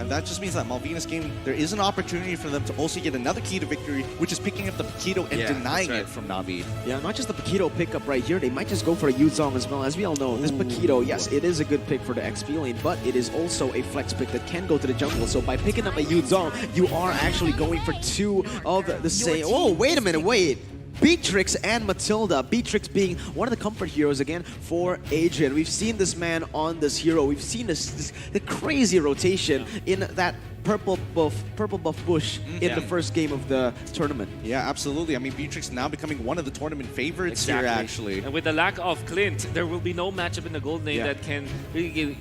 And that just means that Malvinas Gaming, there is an opportunity for them to also get another key to victory, which is picking up the Paquito and denying it from Navi. Yeah, not just the Paquito pickup right here. They might just go for a Yuzong as well. As we all know, this Paquito, yes, it is a good pick for the XP lane, but it is also a flex pick that can go to the jungle. So by picking up a Yuzong, you are actually going for two of the same. Oh, wait a minute, wait. Beatrix and Matilda. Beatrix being one of the comfort heroes again for Adrian. We've seen this man on this hero. We've seen the crazy rotation in that purple buff bush in the first game of the tournament. Yeah, absolutely. I mean, Beatrix now becoming one of the tournament favorites here, actually. And with the lack of Clint, there will be no matchup in the gold lane that can really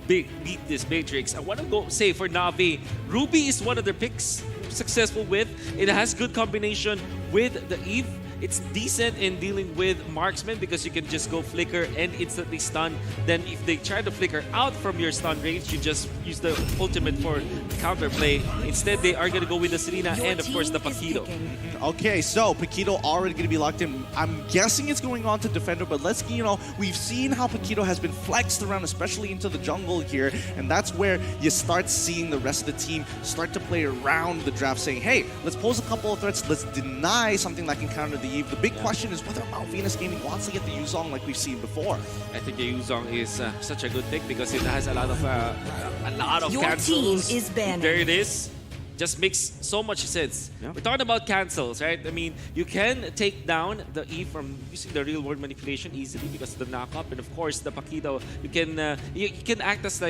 beat this Beatrix. I want to go say for Navi, Ruby is one of their picks successful with. It has good combination with the Eve. It's decent in dealing with marksman because you can just go flicker and instantly stun. Then if they try to flicker out from your stun range, you just use the ultimate for counterplay. Instead, they are going to go with the Serena and of course the Paquito. Okay, so Paquito already going to be locked in. I'm guessing it's going on to Defender, but let's, we've seen how Paquito has been flexed around, especially into the jungle here, and that's where you start seeing the rest of the team start to play around the draft, saying, hey, let's pose a couple of threats, let's deny something that can counter the Eve. The big question is whether Malvinas Gaming wants to get the Yuzong like we've seen before. I think the Yuzong is such a good pick because it has a lot of Your cancels. team is banning. There it is. Just makes so much sense. Yeah. We're talking about cancels, right? I mean, you can take down the E from using the real world manipulation easily because of the knockup, and of course the Paquito. You can act as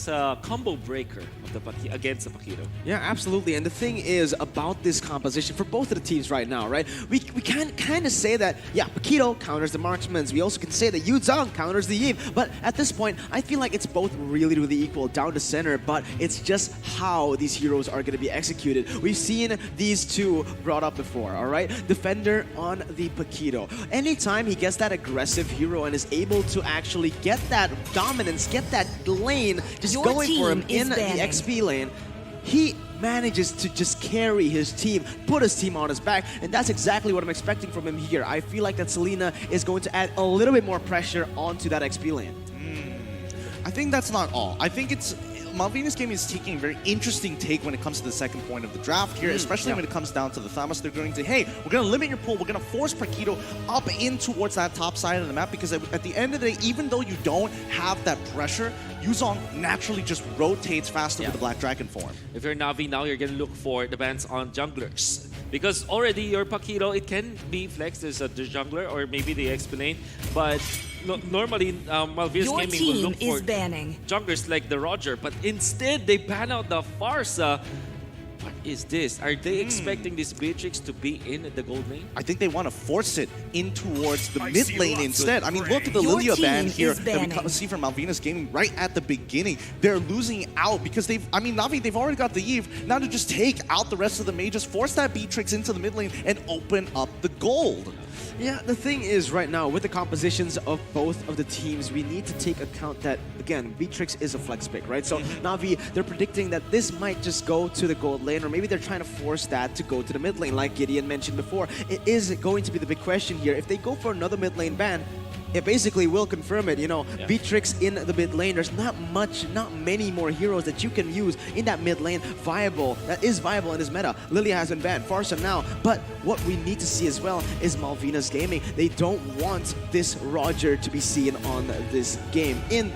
a combo breaker of the against the Paquito. Yeah, absolutely. And the thing is about this composition for both of the teams right now, right? We can kind of say that Paquito counters the marksmans. We also can say that Yuzong counters the Eve. But at this point, I feel like it's both really equal down to center. But it's just how these heroes are going to be executed. We've seen these two brought up before, all right? Defender on the Paquito. Anytime he gets that aggressive hero and is able to actually get that dominance, get that lane, just going for him in the XP lane, he manages to just carry his team, put his team on his back, and that's exactly what I'm expecting from him here. I feel like that Selena is going to add a little bit more pressure onto that XP lane. I think that's not all. I think it's Malvinas Gaming is taking a very interesting take when it comes to the second point of the draft here, especially when it comes down to the Thanos. They're going to, hey, we're going to limit your pool. We're going to force Paquito up in towards that top side of the map because at the end of the day, even though you don't have that pressure, Yuzong naturally just rotates faster with the Black Dragon form. If you're Navi now, you're going to look for the bans on junglers. Because already your Paquito, it can be flexed as the jungler or maybe the XP lane, but normally Malvinas Gaming will look for junglers like the Roger, but instead they ban out the Farsa. What is this? Are they expecting this Beatrix to be in the gold lane? I think they want to force it in towards the mid lane instead. I mean, look at the Lilia ban here that we see from Malvinas Gaming right at the beginning. They're losing out because Navi, they've already got the Eve. Now to just take out the rest of the mages, force that Beatrix into the mid lane and open up the gold. Yeah, the thing is right now, with the compositions of both of the teams, we need to take account that, again, Beatrix is a flex pick, right? So Navi, they're predicting that this might just go to the gold lane, or maybe they're trying to force that to go to the mid lane, like Gideon mentioned before. It is going to be the big question here. If they go for another mid lane ban, it basically will confirm it, Beatrix in the mid lane. There's not many more heroes that you can use in that mid lane that is viable in this meta. Lilia has been banned, Farsa now, but what we need to see as well is Malvinas Gaming. They don't want this Roger to be seen on this game, and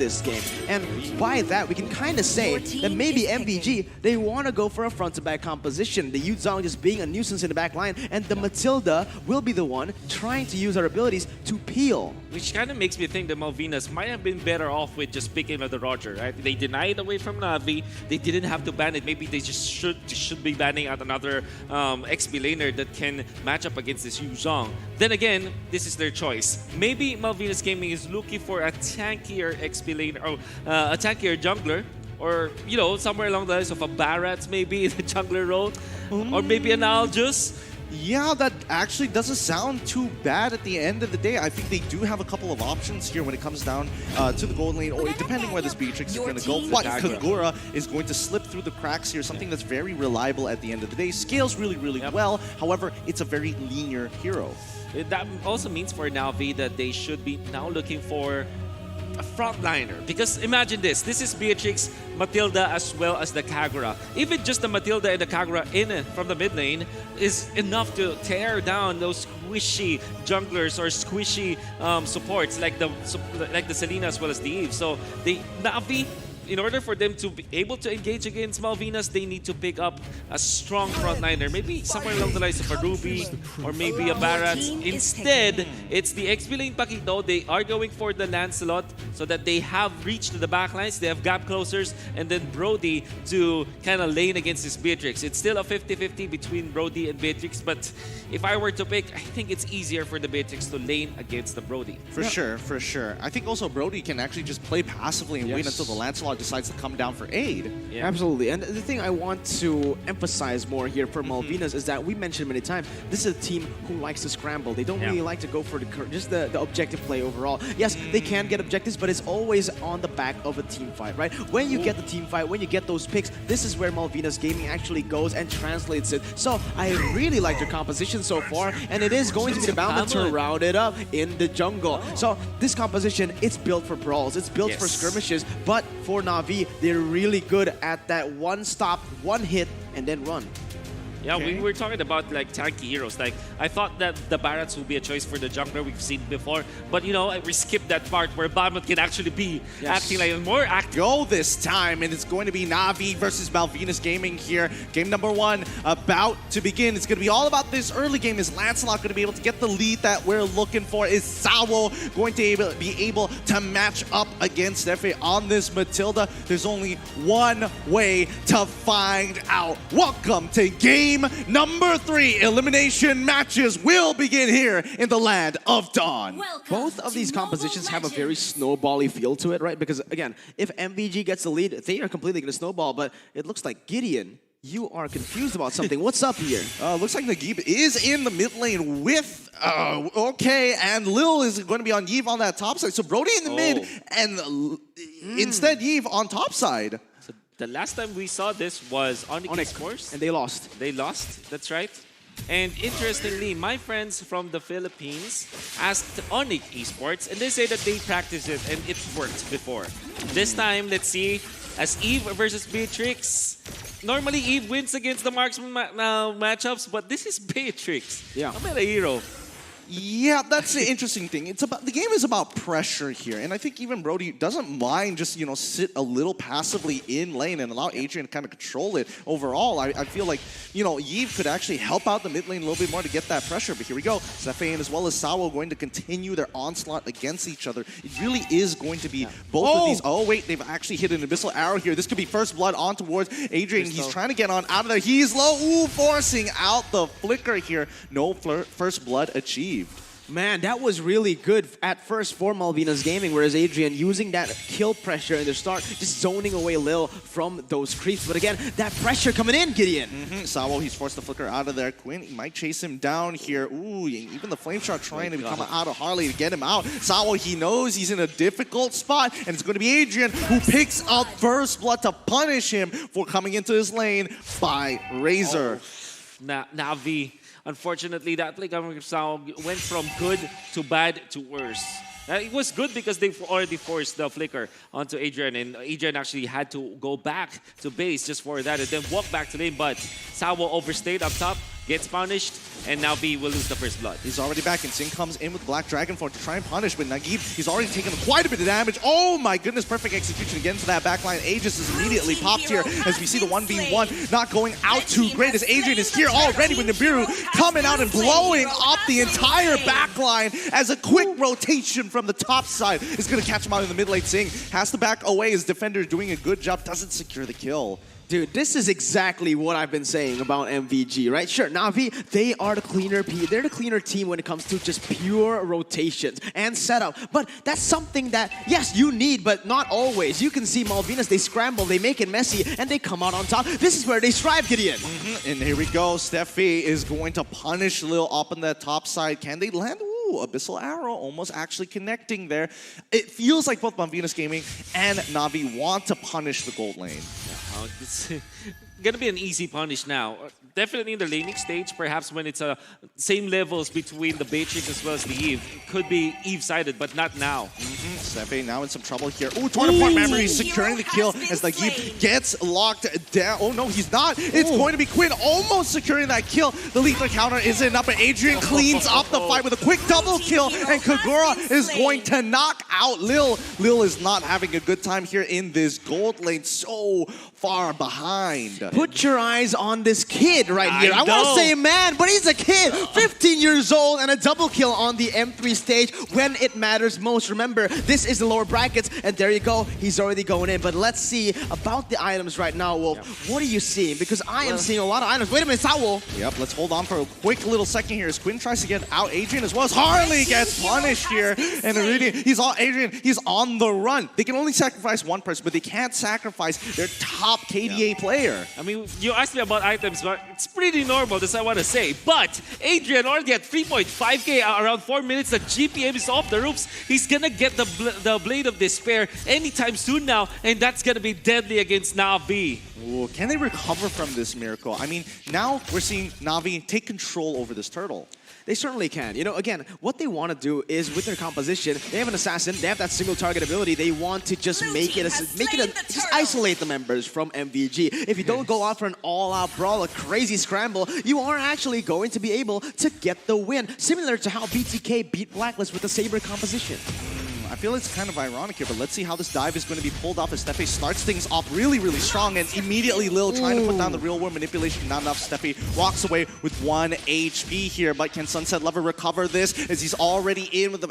by that we can kind of say that maybe MVG, they want to go for a front to back composition, the Yuzong just being a nuisance in the back line, and the Matilda will be the one trying to use her abilities to peel. Which kind of makes me think that Malvinas might have been better off with just picking up the Roger, right? They denied it away from Navi. They didn't have to ban it. Maybe they just should be banning out another XP laner that can match up against this Yuzong. Then again, this is their choice. Maybe Malvinas Gaming is looking for a tankier XP laner or a tankier jungler. Or, somewhere along the lines of a Barrett maybe in the jungler role. Or maybe an Aljus. Yeah, that actually doesn't sound too bad at the end of the day. I think they do have a couple of options here when it comes down to the gold lane, or depending where this Beatrix is going to go. But Kagura is going to slip through the cracks here, something that's very reliable at the end of the day. Scales really well. However, it's a very linear hero. That also means for Navi that they should be now looking for frontliner. Because imagine this is Beatrix, Matilda, as well as the Kagura. Even just the Matilda and the Kagura in from the mid lane is enough to tear down those squishy junglers or squishy supports like the Selena as well as the Eve. So the Navi, in order for them to be able to engage against Malvinas, they need to pick up a strong frontliner. Maybe somewhere along the lines of a Ruby or maybe a Barats. Instead, it's the XP lane Paquito. They are going for the Lancelot so that they have reached the backlines. They have gap closers, and then Brody to kind of lane against this Beatrix. It's still a 50-50 between Brody and Beatrix, but if I were to pick, I think it's easier for the Beatrix to lane against the Brody. For sure, for sure. I think also Brody can actually just play passively and wait until the Lancelot decides to come down for aid. Yeah. Absolutely. And the thing I want to emphasize more here for Malvinas is that we mentioned many times, this is a team who likes to scramble. They don't really like to go for just the objective play overall. Yes, they can get objectives, but it's always on the back of a team fight, right? When you get the team fight, when you get those picks, this is where Malvinas Gaming actually goes and translates it. So I really like their composition so far, and it is going to be the balance to round it up in the jungle. So this composition, it's built for brawls, it's built for skirmishes, but for Navi, they're really good at that one stop, one hit, and then run. Yeah, we were talking about like tanky heroes. Like I thought that the Barats would be a choice for the jungler we've seen before, but you know we skipped that part where Bahamut can actually be acting like a more active. Go this time, and it's going to be Navi versus Malvinas Gaming here. Game number 1 about to begin. It's going to be all about this early game. Is Lancelot going to be able to get the lead that we're looking for? Is Sawo going to be able to match up against Efe on this Matilda? There's only one way to find out. Welcome to game number 3. Elimination matches will begin here in the land of Dawn. Both of these compositions have a very snowbally feel to it, right? Because again, if MVG gets the lead, they are completely going to snowball, but it looks like Gideon, you are confused about something. What's up here? Looks like Nagib is in the mid lane with, and Lil is going to be on Yves on that top side. So Brody in the mid, and instead Yves on top side. So the last time we saw this was Onyx Esports. And they lost. They lost, that's right. And interestingly, my friends from the Philippines asked Onyx Esports, and they say that they practiced it and it worked before. This time, let's see, as Eve versus Beatrix. Normally, Eve wins against the marksman matchups, but this is Beatrix. Yeah. I'm not a hero. Yeah, that's the interesting thing. It's about the game is about pressure here, and I think even Brody doesn't mind just sit a little passively in lane and allow Adrian to kind of control it. Overall, I feel like Yves could actually help out the mid lane a little bit more to get that pressure. But here we go, Zephyr as well as Sawo going to continue their onslaught against each other. It really is going to be both of these. Oh wait, they've actually hit an abyssal arrow here. This could be first blood on towards Adrian. He's trying to get on out of there. He's low. Ooh, forcing out the flicker here. No first blood achieved. Man, that was really good at first for Malvinas Gaming, whereas Adrian using that kill pressure in the start, just zoning away Lil from those creeps. But again, that pressure coming in, Gideon. Sawo, he's forced the flicker out of there. Quinn might chase him down here. Ooh, even the Flame Shot trying to come out of Harley to get him out. Sawo, he knows he's in a difficult spot, and it's going to be Adrian who picks up first blood to punish him for coming into his lane by Razor. Navi. Unfortunately, that play sound went from good to bad to worse. It was good because they already forced the flicker onto Adrian, and Adrian actually had to go back to base just for that and then walk back to lane, but Sawo overstayed up top, gets punished, and now B will lose the first blood. He's already back, and Singh comes in with Black Dragon for to try and punish, but Nagib, he's already taken quite a bit of damage. Oh my goodness, perfect execution again for that backline. Aegis is immediately popped here as we see the 1v1 not going out too great as Adrian is here already with Nibiru coming out and blowing up the entire backline as a quick rotation from the top side is going to catch him out in the mid lane. Singh has to back away. His defender is doing a good job, doesn't secure the kill. Dude, this is exactly what I've been saying about MVG, right? Sure, Navi, they're the cleaner team when it comes to just pure rotations and setup. But that's something that, yes, you need, but not always. You can see Malvinas, they scramble, they make it messy, and they come out on top. This is where they strive, Gideon. And here we go. Steffi is going to punish Lil up on the top side. Can they land? Abyssal Arrow almost actually connecting there. It feels like both Malvinas Gaming and Navi want to punish the gold lane. It's gonna be an easy punish now. definitely in the laning stage, perhaps when it's same levels between the Matrix as well as the Eve, could be Eve-sided, but not now. Steffi now in some trouble here. Ooh, 24 memory securing the kill as Nagib gets locked down. Oh no, he's not. It's going to be Quinn almost securing that kill. The lethal counter isn't enough, but Adrian cleans up the fight with a quick double kill, and Kagura is going to knock out Lil. Lil is not having a good time here in this gold lane, so far behind. Put your eyes on this kid right here. I want know. to say man, but he's a kid. 15 years old and a double kill on the M3 stage when it matters most. Remember, this is the lower brackets, and there you go. He's already going in. But let's see about the items right now, Wolf. What are you seeing? Because I am seeing a lot of items. Wait a minute, Saul. Yep, let's hold on for a quick little second here as Quinn tries to get out Adrian as well as Harley gets punished here. And Iridian, he's on the run. They can only sacrifice one person, but they can't sacrifice their top KDA player. I mean, you asked me about items, but it's pretty normal, that's what I want to say. But Adrian already at 3.5k, around 4 minutes, the GPM is off the roofs. He's gonna get the Blade of Despair anytime soon now, and that's gonna be deadly against NAVI. Ooh, can they recover from this miracle? I mean, now we're seeing NAVI take control over this turtle. They certainly can. You know, again, what they want to do is with their composition, they have an assassin, they have that single target ability. They want to just just isolate the members from MVG. If you don't go out for an all-out brawl, a crazy scramble, you are actually going to be able to get the win. Similar to how BTK beat Blacklist with the Saber composition. I feel it's kind of ironic here, but let's see how this dive is going to be pulled off as Steffi starts things off really, really strong, and immediately Lil trying to put down the real world manipulation. Not enough. Steffi walks away with 1 HP here, but can Sunset Lover recover this as he's already in with the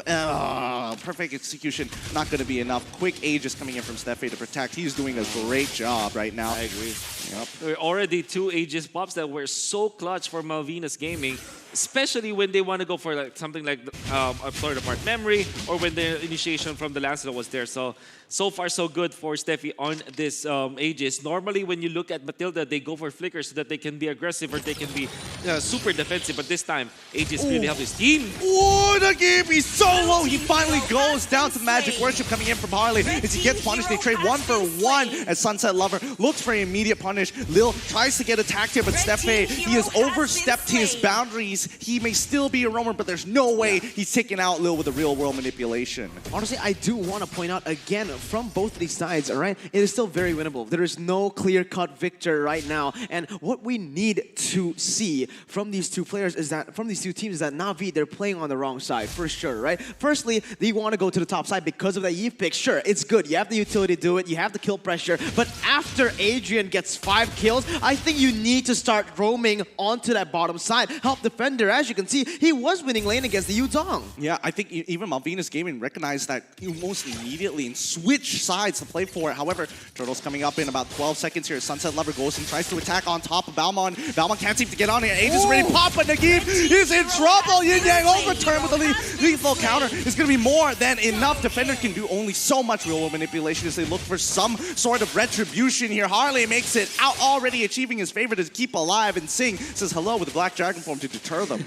perfect execution? Not going to be enough. Quick Aegis coming in from Steffi to protect. He's doing a great job right now. I agree. Yep. There were already 2 Aegis pops that were so clutch for Malvinas Gaming, especially when they want to go for like something like a Florida Part Memory, or when the initiation from the Lancelot was there. So far so good for Steffi on this Aegis. Normally when you look at Matilda, they go for flickers so that they can be aggressive or they can be super defensive, but this time Aegis really helped his team. Oh, the game, he's so low. He finally goes down to Magic Worship coming in from Harley. As he gets punished, they trade 1 for 1 as Sunset Lover looks for an immediate punish. Lil tries to get attacked here, but Steffi, he has overstepped his boundaries. He may still be a roamer, but there's no way he's taking out Lil with a real world manipulation. Honestly, I do want to point out again from both of these sides, all right? It is still very winnable. There is no clear-cut victor right now. And what we need to see from these two players is that, from these two teams, is that Navi, they're playing on the wrong side, for sure, right? Firstly, they want to go to the top side because of that Eve pick. Sure, it's good. You have the utility to do it. You have the kill pressure. But after Adrian gets 5 kills, I think you need to start roaming onto that bottom side. Help defender. As you can see, he was winning lane against the Yudong. Yeah, I think even Malvinas Gaming recognized that almost immediately and switch sides to play for it. However, Turtle's coming up in about 12 seconds here. Sunset Lover goes and tries to attack on top of Balmon. Balmon can't seem to get on it. Aegis ready to pop, but Nagib is in trouble. Yin Yang overturn with a lethal counter is going to be more than enough. Defender can do only so much real world manipulation as they look for some sort of retribution here. Harley makes it out, already achieving his favor to keep alive, and Sing says hello with the Black Dragon form to deter them.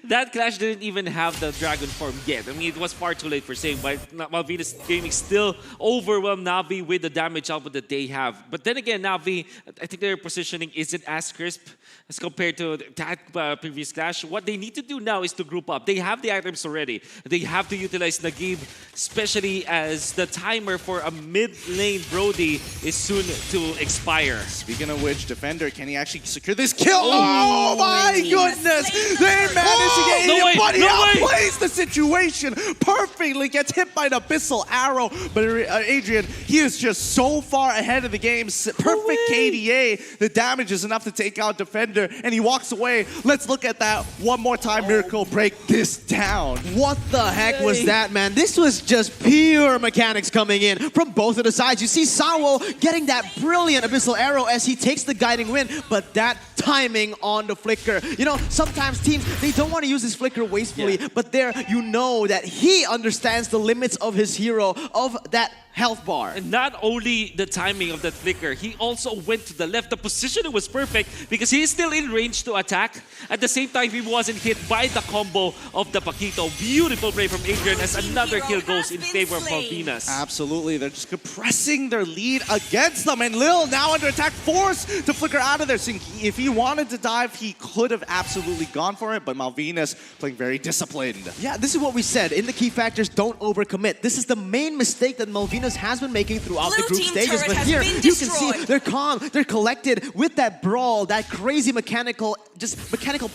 That clash didn't even have the dragon form yet. I mean, it was far too late for Sing, but Malvinas Gaming still overwhelmed Navi with the damage output that they have. But then again, Navi, I think their positioning isn't as crisp as compared to that previous clash. What they need to do now is to group up. They have the items already. They have to utilize Nagib, especially as the timer for a mid-lane Brody is soon to expire. Speaking of which, Defender, can he actually secure this kill? Oh my goodness! They managed to get no way, but he no way. outplays the situation perfectly, gets hit by the Abyssal Arrow, but Adrian, he is just so far ahead of the game. Perfect KDA. The damage is enough to take out Defender, and he walks away. Let's look at that one more time. Miracle break this down. What the heck was that, man? This was just pure mechanics coming in from both of the sides. You see Sawo getting that brilliant Abyssal Arrow as he takes the guiding win, but that timing on the flicker. You know, sometimes teams, they don't want to use this flicker wastefully, but there you know that he understands the limits of his hero, of that health bar. And not only the timing of that flicker, he also went to the left. The positioning was perfect because he is still in range to attack. At the same time, he wasn't hit by the combo of the Paquito. Beautiful play from Adrian as another kill goes in favor of Malvinas. Absolutely, they're just compressing their lead against them. And Lil now under attack, forced to flicker out of there. So if he wanted to dive, he could have absolutely gone for it, but Malvinas playing very disciplined. Yeah, this is what we said. In the key factors, don't overcommit. This is the main mistake that Malvinas has been making throughout the group stages. But here, you can see they're calm, they're collected with that brawl, that crazy mechanical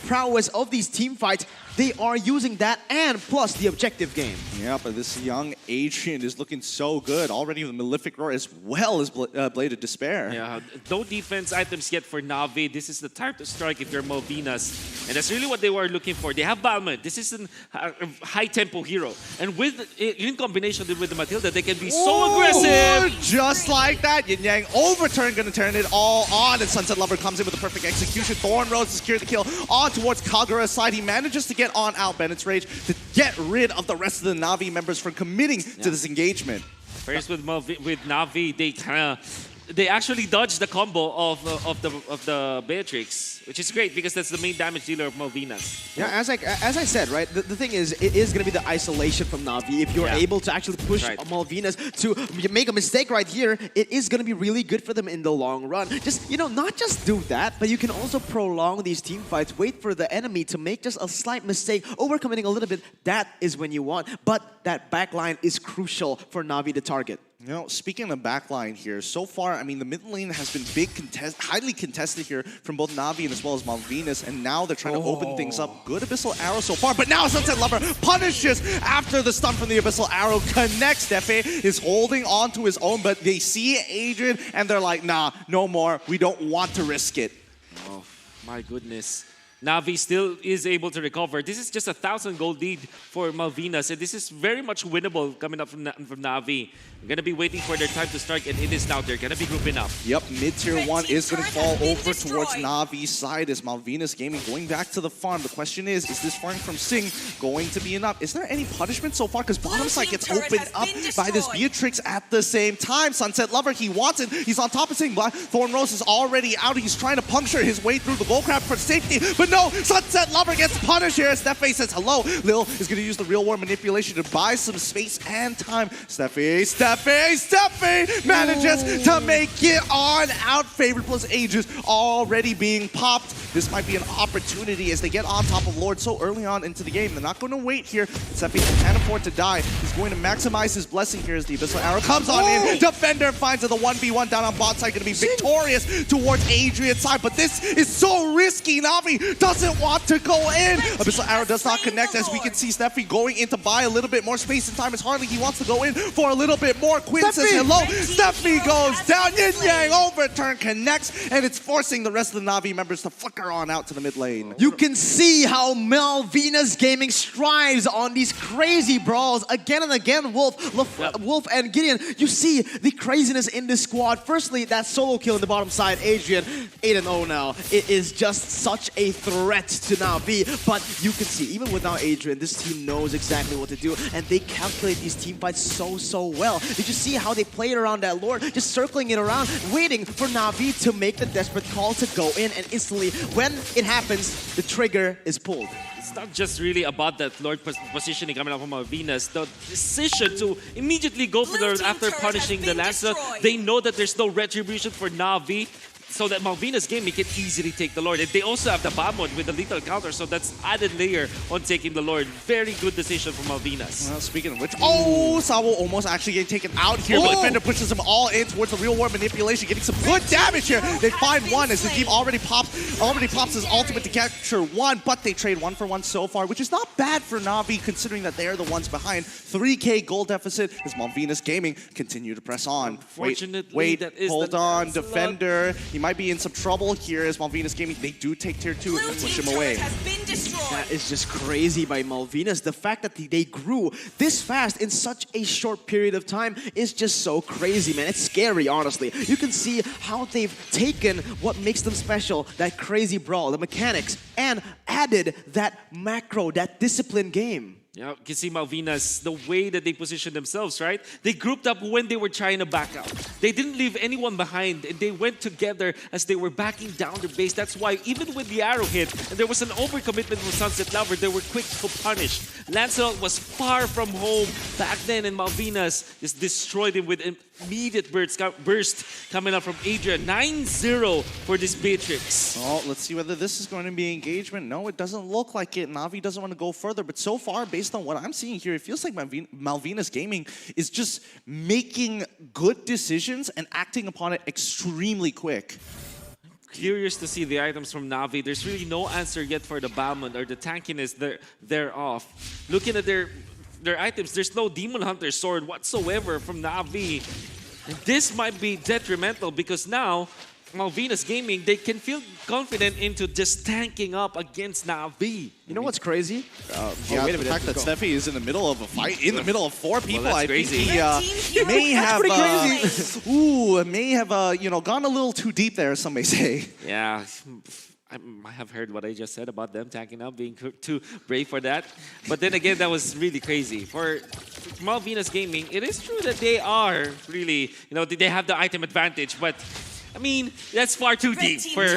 prowess of these team fights. They are using that and plus the objective game. Yeah, but this young Adrian is looking so good. Already with Malefic Roar as well as Blade of Despair. Yeah, no defense items yet for Navi. This is the time to strike if you're Malvinas. And that's really what they were looking for. They have Balmond. This is a high-tempo hero. And with in combination with the Matilda, they can be so aggressive. Just like that. Yin Yang overturn, gonna turn it all on. And Sunset Lover comes in with the perfect execution. Thorn Rose to secure the kill on towards Kagura's side. He manages to get on out Bennett's Rage to get rid of the rest of the Navi members from committing to this engagement. First with Navi, they actually dodged the combo of the Beatrix, which is great because that's the main damage dealer of Malvinas. Yeah, as I said, right, the thing is, it is going to be the isolation from Navi. If you're able to actually push Malvinas to make a mistake right here, it is going to be really good for them in the long run. Just, you know, not just do that, but you can also prolong these team fights, wait for the enemy to make just a slight mistake, overcommitting a little bit. That is when you want. But that backline is crucial for Navi to target. You know, speaking of backline here, so far, I mean, the mid lane has been highly contested here from both Navi and as well as Malvinas, and now they're trying to open things up. Good Abyssal Arrow so far, but now Sunset Lover punishes after the stun from the Abyssal Arrow connects. Stefe is holding on to his own, but they see Adrian, and they're like, nah, no more. We don't want to risk it. Oh, my goodness. Navi still is able to recover. This is just 1,000 gold lead for Malvinas, and this is very much winnable coming up from Navi. We're going to be waiting for their time to strike, and it is now. They're going to be grouping up. Yep, mid-tier 1 is going to fall over towards Navi's side as Malvinas Gaming going back to the farm. The question is this farm from Sing going to be enough? Is there any punishment so far? Because bottom side gets opened up by this Beatrix at the same time. Sunset Lover, he wants it. He's on top of Sing. Thorn Rose is already out. He's trying to puncture his way through the gold crab for safety, but no, Sunset Lover gets punished here. Stefe says hello. Lil is going to use the real war manipulation to buy some space and time. Stefe manages to make it on out. Favorite plus Aegis already being popped. This might be an opportunity as they get on top of Lord so early on into the game. They're not going to wait here. Stefe can't afford to die. He's going to maximize his blessing here as the Abyssal Arrow comes on in. Defender finds the 1v1 down on bot side. Going to be victorious towards Adrian's side, but this is so risky. Navi doesn't want to go in. Abyssal Arrow does not connect as we can see Steffi going in to buy a little bit more space and time as Harley. He wants to go in for a little bit more. Quinn says hello. Steffi goes down. Yin Yang overturn connects, and it's forcing the rest of the Navi members to flicker on out to the mid lane. You can see how Malvinas Gaming strives on these crazy brawls again and again. Wolf and Gideon, you see the craziness in this squad. Firstly, that solo kill in the bottom side, Adrian, 8-0 now. It is just such a threat to Navi, but you can see, even without Adrian, this team knows exactly what to do, and they calculate these team fights so well. Did you see how they played around that Lord, just circling it around, waiting for Navi to make the desperate call to go in, and instantly, when it happens, the trigger is pulled. It's not just really about that Lord positioning coming up from Malvinas. The decision to immediately go for the after punishing the Lancer, they know that there's no retribution for Navi. So that Malvinas Gaming can easily take the Lord. And they also have the Balmond with the lethal counter, so that's added layer on taking the Lord. Very good decision from Malvinas. Well, speaking of which, Sawo almost actually getting taken out here, but Defender pushes him all in towards the real war manipulation, getting some good damage here. They find one as the team already pops his ultimate to capture one, but they trade 1-for-1 so far, which is not bad for Navi considering that they're the ones behind. 3K gold deficit as Malvinas Gaming continue to press on. Unfortunately, hold on, Defender. He might be in some trouble here as Malvinas Gaming. They do take tier 2 and push him away. That is just crazy by Malvinas. The fact that they grew this fast in such a short period of time is just so crazy, man. It's scary, honestly. You can see how they've taken what makes them special, that crazy brawl, the mechanics, and added that macro, that discipline game. Yeah, you can see Malvinas, the way that they positioned themselves, right? They grouped up when they were trying to back out. They didn't leave anyone behind, and they went together as they were backing down their base. That's why even with the arrow hit, and there was an overcommitment from Sunset Lover, they were quick to punish. Lancelot was far from home back then, and Malvinas just destroyed him with immediate burst coming up from Adrian. 9-0 for this Beatrix. Oh, let's see whether this is going to be engagement. No, it doesn't look like it. Navi doesn't want to go further, but so far, based on what I'm seeing here, it feels like Malvinas Gaming is just making good decisions and acting upon it extremely quick. Curious to see the items from Navi. There's really no answer yet for the Balmond or the tankiness thereof. Looking at their items, there's no Demon Hunter sword whatsoever from Navi. And this might be detrimental because now Malvinas Gaming, they can feel confident into just tanking up against Navi. You know what's crazy? Yeah, the fact that Steffi is in the middle of a fight, in the middle of 4 people, that's I crazy. think he may have, pretty crazy. may have, you know, gone a little too deep there, some may say. Yeah, I might have heard what I just said about them tanking up, being too brave for that. But then again, that was really crazy. For Malvinas Gaming, it is true that they are really, you know, they have the item advantage, but I mean, that's far too deep for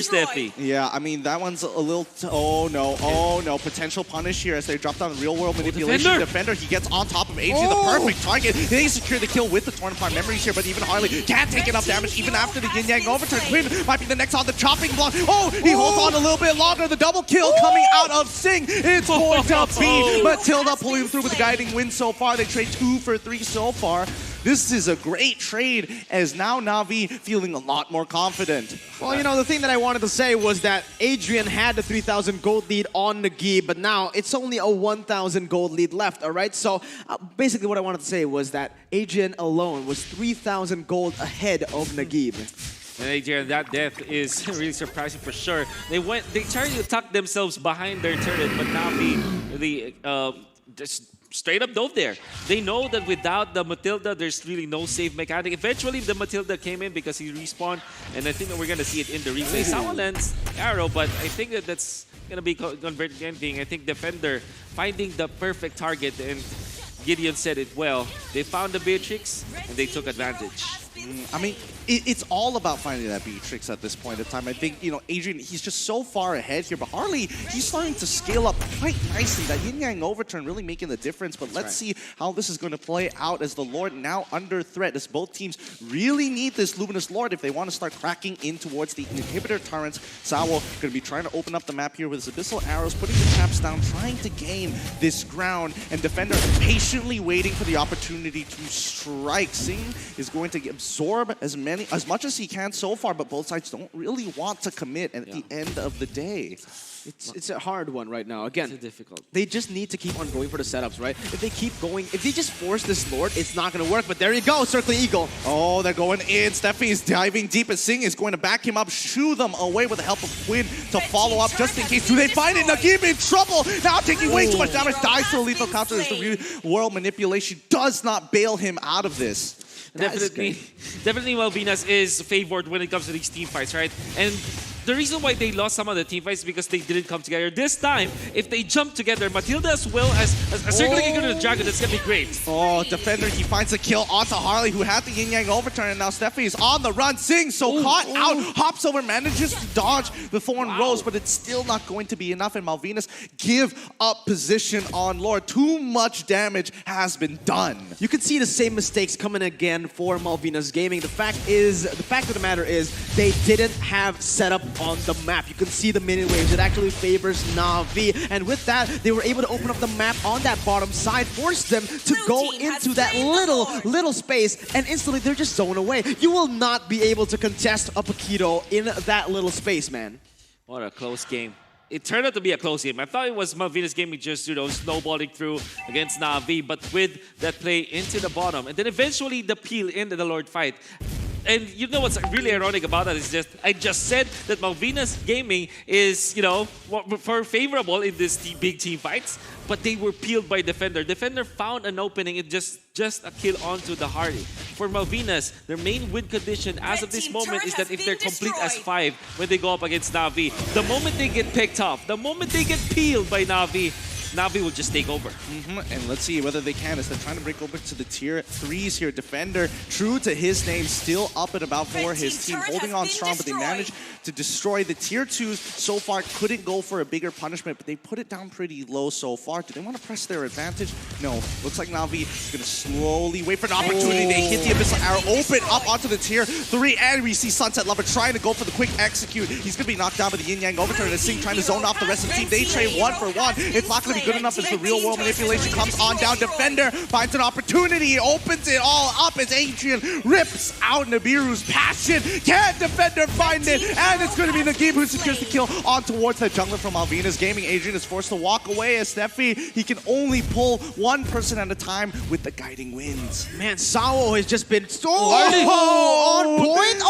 Steffi. Yeah, I mean, that one's a little... oh, no. Potential punish here as they drop down the real-world manipulation. Defender, he gets on top of AG, the perfect target. They secure the kill with the Torn Apart Memories here, but even Harley can't take enough damage even after the Yin-Yang overturn. Quinn might be the next on the chopping block. Oh, he holds on a little bit longer. The double kill coming out of Sing. It's going to be Matilda pulling through with the guiding win so far. They trade 2 for 3 so far. This is a great trade as now Navi feeling a lot more confident. Well, you know, the thing that I wanted to say was that Adrian had the 3,000 gold lead on Nagi, but now it's only a 1,000 gold lead left, all right? So basically what I wanted to say was that Adrian alone was 3,000 gold ahead of Nagib. And Adrian, that death is really surprising for sure. They tried to tuck themselves behind their turret, but Navi, just straight up dove there. They know that without the Matilda, there's really no save mechanic. Eventually, the Matilda came in because he respawned, and I think that we're going to see it in the replay. Sawalan's arrow, but I think that that's going to be converting. I think Defender finding the perfect target, and Gideon said it well. They found the Beatrix, and they took advantage. I mean, it's all about finding that Beatrix at this point in time. I think, you know, Adrian, he's just so far ahead here, but Harley, he's starting to scale up quite nicely. That Yin-Yang overturn really making the difference, but let's see how this is going to play out as the Lord now under threat, as both teams really need this Luminous Lord if they want to start cracking in towards the inhibitor turrets. Sawo going to be trying to open up the map here with his Abyssal Arrows, putting the traps down, trying to gain this ground, and Defender patiently waiting for the opportunity to strike. Sing is going to absorb as much as he can so far, but both sides don't really want to commit at the end of the day. It's a hard one right now. Again, it's difficult. They just need to keep on going for the setups, right? If they keep going, if they just force this Lord, it's not going to work. But there you go, Circling Eagle. Oh, they're going in. Steffi is diving deep, and Sing is going to back him up, shoo them away with the help of Quinn to follow up just in case. Do they find it? Nagib in trouble. Now taking way too much damage. Dies to a lethal counter as the real world manipulation does not bail him out of this. Definitely Malvinas is favored when it comes to these team fights, right? And the reason why they lost some of the team fights is because they didn't come together. This time, if they jump together, Matilda as well as Circling Eagle to the Dragon, that's going to be great. Oh, Defender, he finds a kill onto Harley, who had the Yin-Yang overturn, and now Steffi is on the run. Sing, so caught out, hops over, manages to dodge the Thorn Rose, but it's still not going to be enough, and Malvinas give up position on Lord. Too much damage has been done. You can see the same mistakes coming again for Malvinas Gaming. The fact of the matter is, they didn't have setup on the map. You can see the mini waves. It actually favors Navi. And with that, they were able to open up the map on that bottom side, force them to go into that little space, and instantly they're just zoned away. You will not be able to contest a Paquito in that little space, man. What a close game. It turned out to be a close game. I thought it was Malvinas Gaming just, you know, snowballing through against Navi, but with that play into the bottom, and then eventually the peel into the Lord fight. And you know what's really ironic about that is just, I just said that Malvinas Gaming is, you know, for favorable in this big team fights, but they were peeled by Defender. Defender found an opening and just a kill onto the Hardy. For Malvinas, their main win condition as of this moment is that if they're complete as 5 when they go up against Navi, the moment they get picked off, the moment they get peeled by Navi, Navi will just take over. And let's see whether they can as they're trying to break over to the tier 3s here. Defender, true to his name, still up and about for his team, holding on strong, but they managed to destroy the tier 2s so far. Couldn't go for a bigger punishment, but they put it down pretty low so far. Do they want to press their advantage? No. Looks like Navi is going to slowly wait for an opportunity. They hit the Abyssal Arrow, open up onto the tier 3, and we see Sunset Lover trying to go for the quick execute. He's going to be knocked down by the Yin Yang Overturn, and Sing trying to zone off the rest of the team. They trade 1 for 1. It's not going to be good enough as the real world manipulation comes on down. Defender finds an opportunity, opens it all up as Adrian rips out Nibiru's passion. Can Defender find it? And it's going to be Nagib who secures the kill on towards the jungler from MALVINAS Gaming. Adrian is forced to walk away as Steffi, he can only pull one person at a time with the guiding winds. Man, Sawo has just been so on point.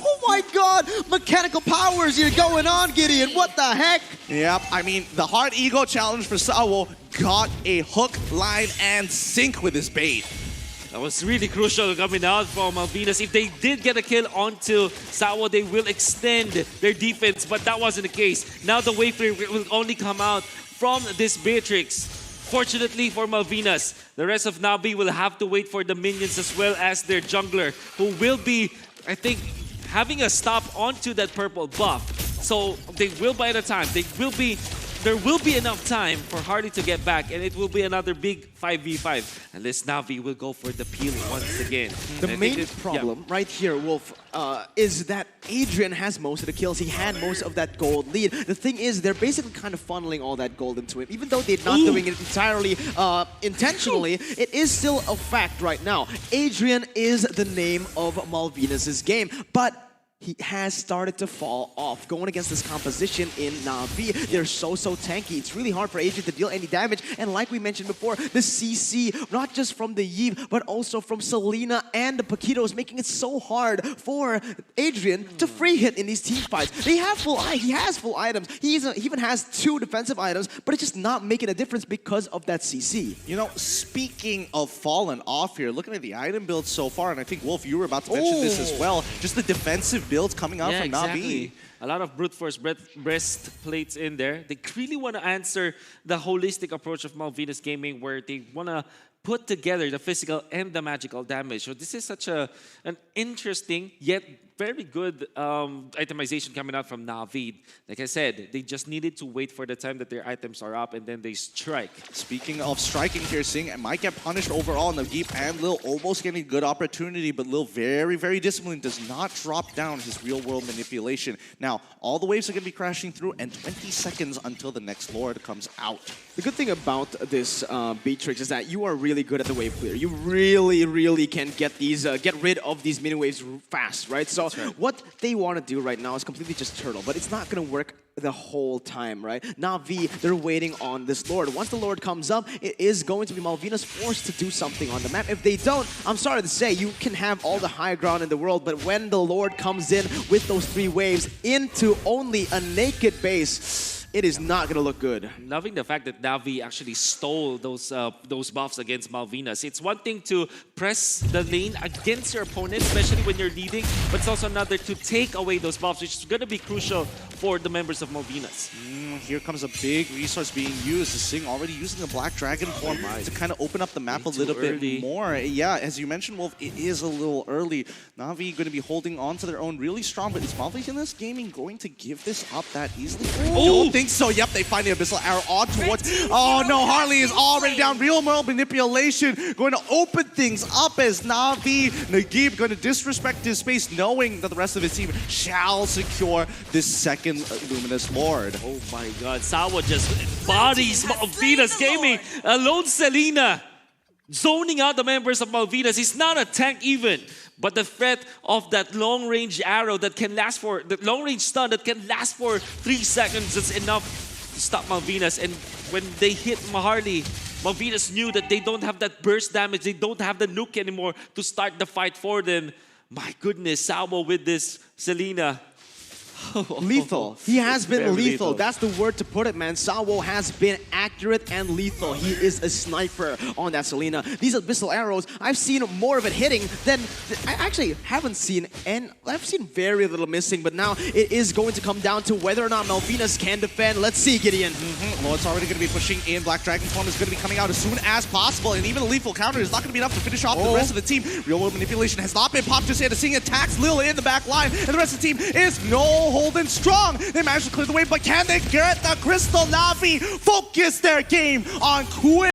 Oh my god! Mechanical powers here going on, Gideon. What the heck? Yep, I mean, the hard ego challenge for Sawo got a hook, line, and sink with his bait. That was really crucial coming out from MALVINAS. If they did get a kill onto Sawo, they will extend their defense, but that wasn't the case. Now the wave will only come out from this Beatrix. Fortunately for MALVINAS, the rest of Navi will have to wait for the minions as well as their jungler, who will be, I think, having a stop onto that purple buff. So they will buy the time. There will be enough time for Hardy to get back, and it will be another big 5v5. Unless Navi will go for the peel once again. The main problem right here, Wolf, is that Adrian has most of the kills. He had most of that gold lead. The thing is, they're basically kind of funneling all that gold into him. Even though they're not doing it entirely intentionally, it is still a fact right now. Adrian is the name of MALVINAS' game, but he has started to fall off. Going against this composition in Navi, they're so tanky. It's really hard for Adrian to deal any damage. And like we mentioned before, the CC, not just from the Yve, but also from Selena and the Paquito, is making it so hard for Adrian to free hit in these team fights. He has full items. He even has 2 defensive items, but it's just not making a difference because of that CC. You know, speaking of falling off here, looking at the item build so far, and I think, Wolf, you were about to mention this as well, just the defensive builds coming out from Navi. A lot of brute force breastplates in there. They really want to answer the holistic approach of MALVINAS Gaming, where they want to put together the physical and the magical damage. So this is such an interesting yet very good itemization coming out from Navi. Like I said, they just needed to wait for the time that their items are up, and then they strike. Speaking of striking here, Sing might get punished overall. Nagib and Lil almost getting a good opportunity, but Lil very disciplined, does not drop down his real-world manipulation. Now, all the waves are going to be crashing through, and 20 seconds until the next Lord comes out. The good thing about this Beatrix is that you are really good at the wave clear. You really can get these, get rid of these mini waves fast, right? So what they want to do right now is completely just turtle, but it's not going to work the whole time, right? Navi, they're waiting on this Lord. Once the Lord comes up, it is going to be MALVINAS forced to do something on the map. If they don't, I'm sorry to say, you can have all the high ground in the world, but when the Lord comes in with those 3 waves into only a naked base, it is not going to look good. Loving the fact that Navi actually stole those buffs against MALVINAS. It's one thing to press the lane against your opponent, especially when you're leading, but it's also another to take away those buffs, which is going to be crucial for the members of MALVINAS. Here comes a big resource being used. Sing already using the Black Dragon form to kind of open up the map a little bit more. Yeah, as you mentioned, Wolf, it is a little early. Navi going to be holding on to their own really strong, but is MALVINAS Gaming going to give this up that easily? I don't think so. Yep, they find the Abyssal Arrow on towards... Oh no, Harley is already down. Real world manipulation going to open things up as Navi, Nagib going to disrespect his space, knowing that the rest of his team shall secure this second Luminous Lord. Oh my god, Sawa just bodies MALVINAS Gaming. Alone Selena zoning out the members of MALVINAS. He's not a tank even, but the threat of that long-range arrow that can last for, the long-range stun that can last for 3 seconds is enough to stop MALVINAS. And when they hit Maharly, MALVINAS knew that they don't have that burst damage, they don't have the nuke anymore to start the fight for them. My goodness, Sawa with this Selena. Lethal. He has been Very lethal. lethal. That's the word to put it, man. Sawo has been accurate and lethal. He is a sniper on that Selena. These abyssal arrows, I've seen more of it hitting than I actually haven't seen, and I've seen very little missing, but now it is going to come down to whether or not Malvinas can defend. Let's see, Gideon. Well, it's already going to be pushing in. Black Dragon Form is going to be coming out as soon as possible, and even a lethal counter is not going to be enough to finish off the rest of the team. Real world manipulation has not been popped just yet. Seeing attacks Lil in the back line, and the rest of the team is no holding strong. They managed to clear the way, but can they get the Crystal? Navi focus their game on Quinn.